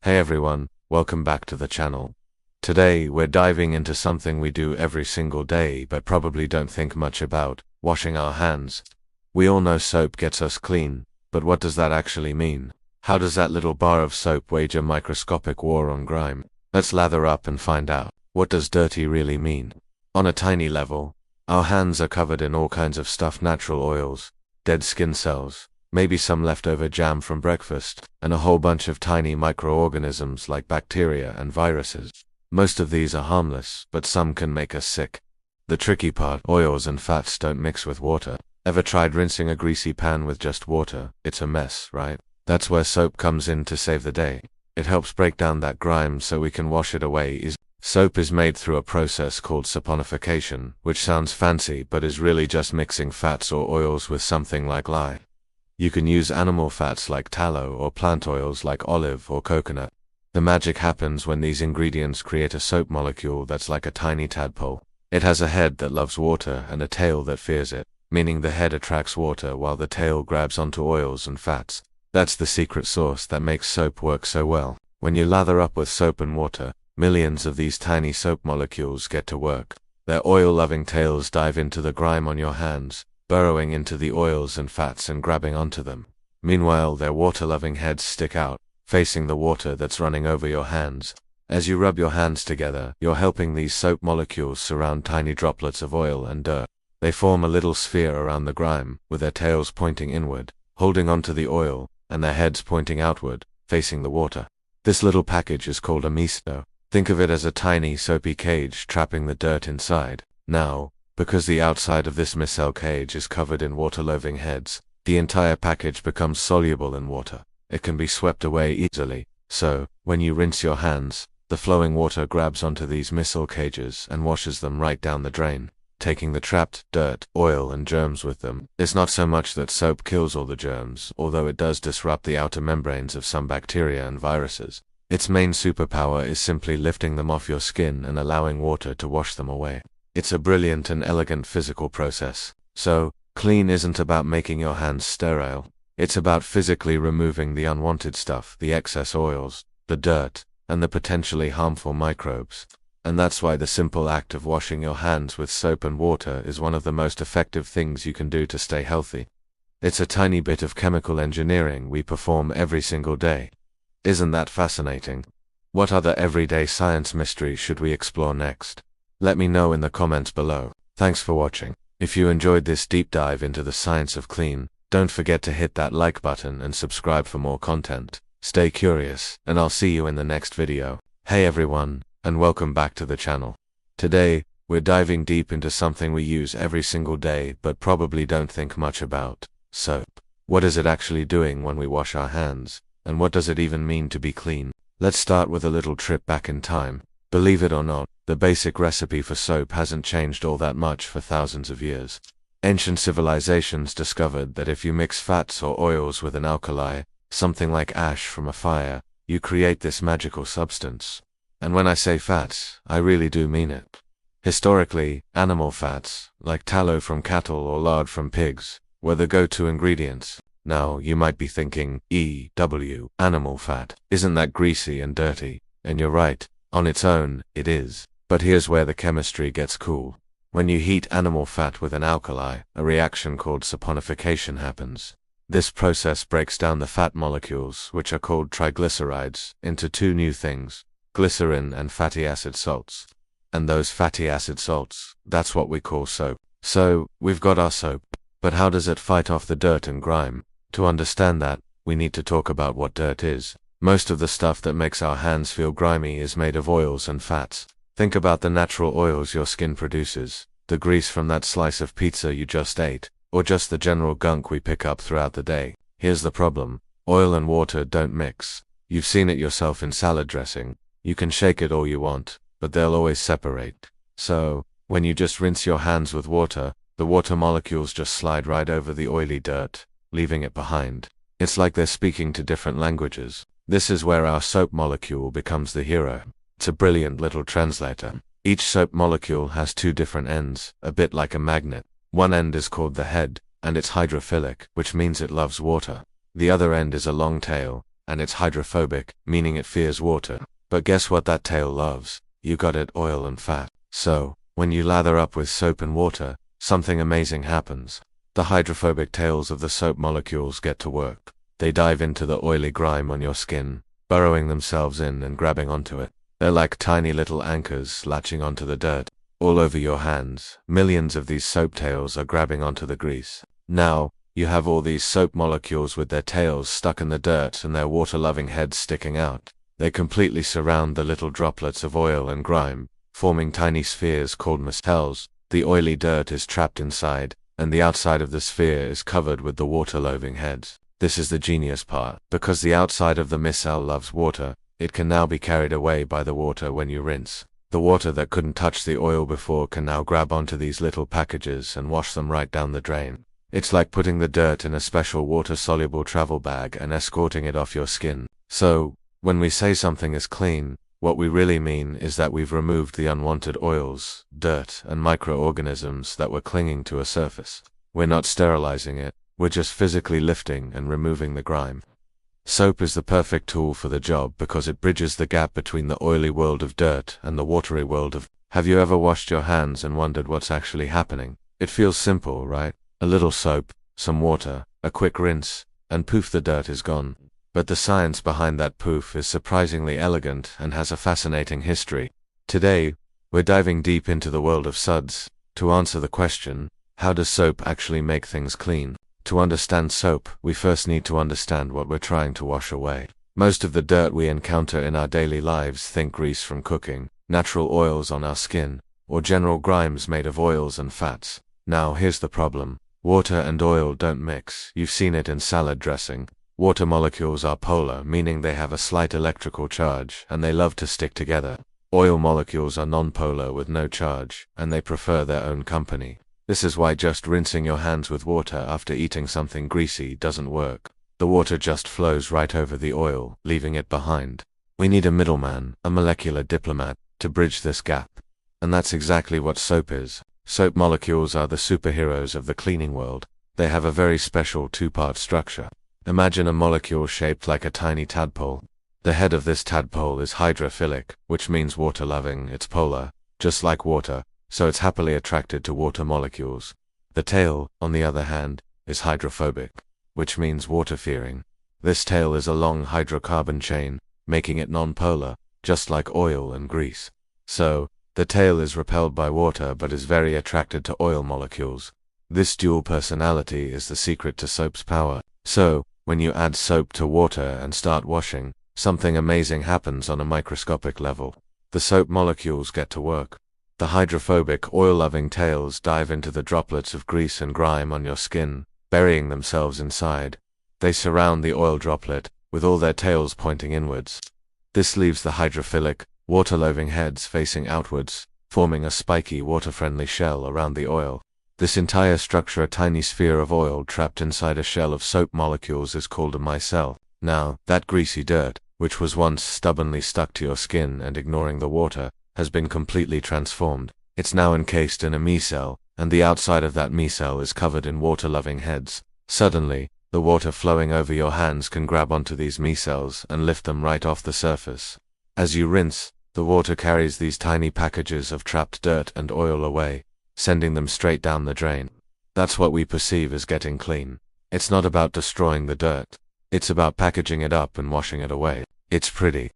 Hey everyone, welcome back to the channel. Today, we're diving into something we do every single day but probably don't think much about: washing our hands. We all know soap gets us clean, but what does that actually mean? How does that little bar of soap wage a microscopic war on grime? Let's lather up and find out. What does dirty really mean? On a tiny level, our hands are covered in all kinds of stuff: natural oils, dead skin cells, maybe some leftover jam from breakfast, and a whole bunch of tiny microorganisms like bacteria and viruses. Most of these are harmless, but some can make us sick. The tricky part: oils and fats don't mix with water. Ever tried rinsing a greasy pan with just water? It's a mess, right? That's where soap comes in to save the day. It helps break down that grime so we can wash it away. Soap is made through a process called saponification, which sounds fancy but is really just mixing fats or oils with something like lye. You can use animal fats like tallow or plant oils like olive or coconut. The magic happens when these ingredients create a soap molecule that's like a tiny tadpole. It has a head that loves water and a tail that fears it, meaning the head attracts water while the tail grabs onto oils and fats. That's the secret sauce that makes soap work so well. When you lather up with soap and water, millions of these tiny soap molecules get to work. Their oil-loving tails dive into the grime on your hands, burrowing into the oils and fats and grabbing onto them. Meanwhile, their water-loving heads stick out, facing the water that's running over your hands. As you rub your hands together, you're helping these soap molecules surround tiny droplets of oil and dirt. They form a little sphere around the grime, with their tails pointing inward, holding onto the oil, and their heads pointing outward, facing the water. This little package is called a misto. Think of it as a tiny soapy cage trapping the dirt inside. Now, because the outside of this micelle cage is covered in water-loving heads, the entire package becomes soluble in water. It can be swept away easily. So, when you rinse your hands, the flowing water grabs onto these micelle cages and washes them right down the drain, taking the trapped dirt, oil, and germs with them. It's not so much that soap kills all the germs, although it does disrupt the outer membranes of some bacteria and viruses. Its main superpower is simply lifting them off your skin and allowing water to wash them away. It's a brilliant and elegant physical process. So, clean isn't about making your hands sterile. It's about physically removing the unwanted stuff, the excess oils, the dirt, and the potentially harmful microbes. And that's why the simple act of washing your hands with soap and water is one of the most effective things you can do to stay healthy. It's a tiny bit of chemical engineering we perform every single day. Isn't that fascinating? What other everyday science mysteries should we explore next? Let me know in the comments below. Thanks for watching. If you enjoyed this deep dive into the science of clean, don't forget to hit that like button and subscribe for more content. Stay curious, and I'll see you in the next video. Hey everyone, and welcome back to the channel. Today, we're diving deep into something we use every single day but probably don't think much about: soap. What is it actually doing when we wash our hands? And what does it even mean to be clean? Let's start with a little trip back in time. Believe it or not, the basic recipe for soap hasn't changed all that much for thousands of years. Ancient civilizations discovered that if you mix fats or oils with an alkali, something like ash from a fire, you create this magical substance. And when I say fats, I really do mean it. Historically, animal fats, like tallow from cattle or lard from pigs, were the go-to ingredients. Now, you might be thinking, animal fat, isn't that greasy and dirty? And you're right. On its own, it is. But here's where the chemistry gets cool. When you heat animal fat with an alkali, a reaction called saponification happens. This process breaks down the fat molecules, which are called triglycerides, into two new things: glycerin and fatty acid salts. And those fatty acid salts, that's what we call soap. So, we've got our soap. But how does it fight off the dirt and grime? To understand that, we need to talk about what dirt is. Most of the stuff that makes our hands feel grimy is made of oils and fats. Think about the natural oils your skin produces, the grease from that slice of pizza you just ate, or just the general gunk we pick up throughout the day. Here's the problem: oil and water don't mix. You've seen it yourself in salad dressing. You can shake it all you want, but they'll always separate. So, when you just rinse your hands with water, the water molecules just slide right over the oily dirt, leaving it behind. It's like they're speaking to different languages. This is where our soap molecule becomes the hero. It's a brilliant little translator. Each soap molecule has two different ends, a bit like a magnet. One end is called the head, and it's hydrophilic, which means it loves water. The other end is a long tail, and it's hydrophobic, meaning it fears water. But guess what that tail loves? You got it, oil and fat. So, when you lather up with soap and water, something amazing happens. The hydrophobic tails of the soap molecules get to work. They dive into the oily grime on your skin, burrowing themselves in and grabbing onto it. They're like tiny little anchors latching onto the dirt. All over your hands, millions of these soap tails are grabbing onto the grease. Now, you have all these soap molecules with their tails stuck in the dirt and their water-loving heads sticking out. They completely surround the little droplets of oil and grime, forming tiny spheres called micelles. The oily dirt is trapped inside, and the outside of the sphere is covered with the water-loving heads. This is the genius part. Because the outside of the micelle loves water, it can now be carried away by the water when you rinse. The water that couldn't touch the oil before can now grab onto these little packages and wash them right down the drain. It's like putting the dirt in a special water-soluble travel bag and escorting it off your skin. So, when we say something is clean, what we really mean is that we've removed the unwanted oils, dirt, and microorganisms that were clinging to a surface. We're not sterilizing it, we're just physically lifting and removing the grime. Soap is the perfect tool for the job because it bridges the gap between the oily world of dirt and the watery world of... Have you ever washed your hands and wondered what's actually happening? It feels simple, right? A little soap, some water, a quick rinse, and poof, the dirt is gone. But the science behind that poof is surprisingly elegant and has a fascinating history. Today, we're diving deep into the world of suds to answer the question, how does soap actually make things clean? To understand soap, we first need to understand what we're trying to wash away. Most of the dirt we encounter in our daily lives, think grease from cooking, natural oils on our skin, or general grimes made of oils and fats. Now here's the problem. Water and oil don't mix. You've seen it in salad dressing. Water molecules are polar, meaning they have a slight electrical charge, and they love to stick together. Oil molecules are nonpolar with no charge, and they prefer their own company. This is why just rinsing your hands with water after eating something greasy doesn't work. The water just flows right over the oil, leaving it behind. We need a middleman, a molecular diplomat, to bridge this gap. And that's exactly what soap is. Soap molecules are the superheroes of the cleaning world. They have a very special two-part structure. Imagine a molecule shaped like a tiny tadpole. The head of this tadpole is hydrophilic, which means water-loving. It's polar, just like water, so it's happily attracted to water molecules. The tail, on the other hand, is hydrophobic, which means water-fearing. This tail is a long hydrocarbon chain, making it non-polar, just like oil and grease. So, the tail is repelled by water but is very attracted to oil molecules. This dual personality is the secret to soap's power. So, when you add soap to water and start washing, something amazing happens on a microscopic level. The soap molecules get to work. The hydrophobic, oil-loving tails dive into the droplets of grease and grime on your skin, burying themselves inside. They surround the oil droplet, with all their tails pointing inwards. This leaves the hydrophilic, water-loving heads facing outwards, forming a spiky, water-friendly shell around the oil. This entire structure, a tiny sphere of oil trapped inside a shell of soap molecules, is called a micelle. Now, that greasy dirt, which was once stubbornly stuck to your skin and ignoring the water, has been completely transformed. It's now encased in a micelle, and the outside of that micelle is covered in water-loving heads. Suddenly, the water flowing over your hands can grab onto these micelles and lift them right off the surface. As you rinse, the water carries these tiny packages of trapped dirt and oil away, sending them straight down the drain. That's what we perceive as getting clean. It's not about destroying the dirt. It's about packaging it up and washing it away. It's pretty,